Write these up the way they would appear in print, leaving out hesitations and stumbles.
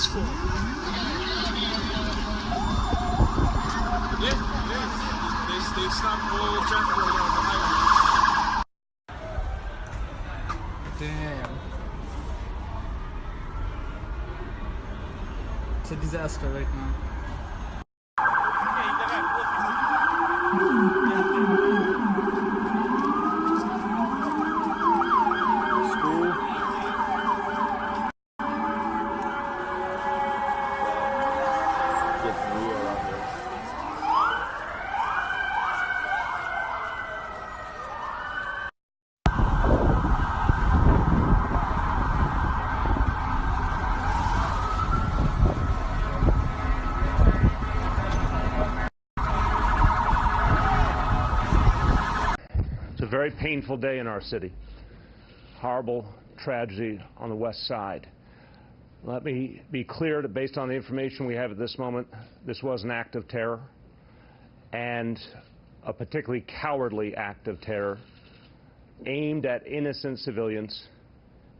this for? Yeah. They stopped all the traffic right now on the highway. Damn. It's a disaster right now. It's a very painful day in our city. Horrible tragedy on the west side. Let me be clear that based on the information we have at this moment, this was an act of terror, and a particularly cowardly act of terror aimed at innocent civilians,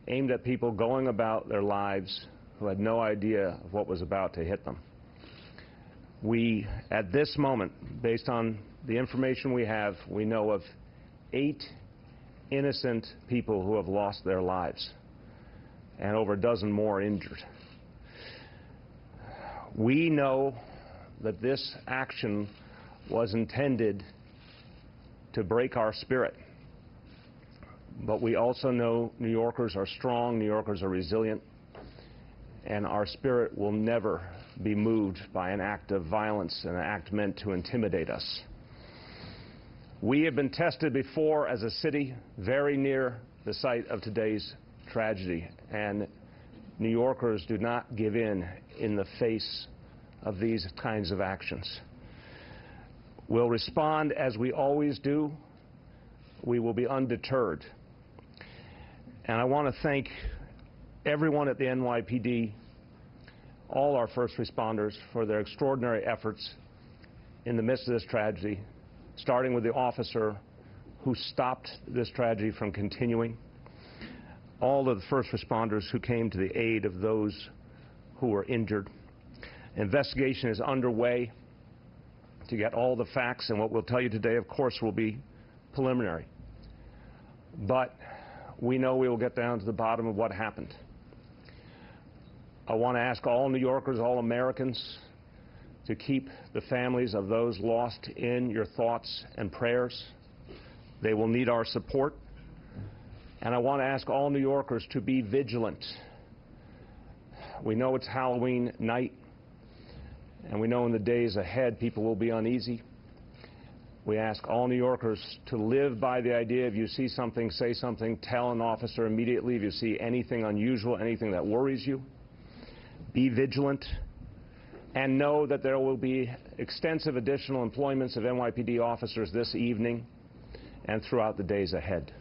aimed at people going about their lives who had no idea of what was about to hit them. We, at this moment, based on the information we have, we know of 8 innocent people who have lost their lives and over a dozen more injured. We know that this action was intended to break our spirit, but we also know New Yorkers are strong, New Yorkers are resilient, and our spirit will never be moved by an act of violence, an act meant to intimidate us. We have been tested before as a city very near the site of today's tragedy, and New Yorkers do not give in the face of these kinds of actions. We'll respond as we always do. We will be undeterred. And I want to thank everyone at the NYPD, all our first responders, for their extraordinary efforts in the midst of this tragedy, starting with the officer who stopped this tragedy from continuing, all of the first responders who came to the aid of those who were injured. Investigation is underway to get all the facts, and what we'll tell you today, of course, will be preliminary. But we know we will get down to the bottom of what happened. I want to ask all New Yorkers, all Americans, to keep the families of those lost in your thoughts and prayers. They will need our support. And I want to ask all New Yorkers to be vigilant. We know it's Halloween night, and we know in the days ahead people will be uneasy. We ask all New Yorkers to live by the idea: if you see something, say something, tell an officer immediately. If you see anything unusual, anything that worries you, be vigilant. And know that there will be extensive additional employments of NYPD officers this evening and throughout the days ahead.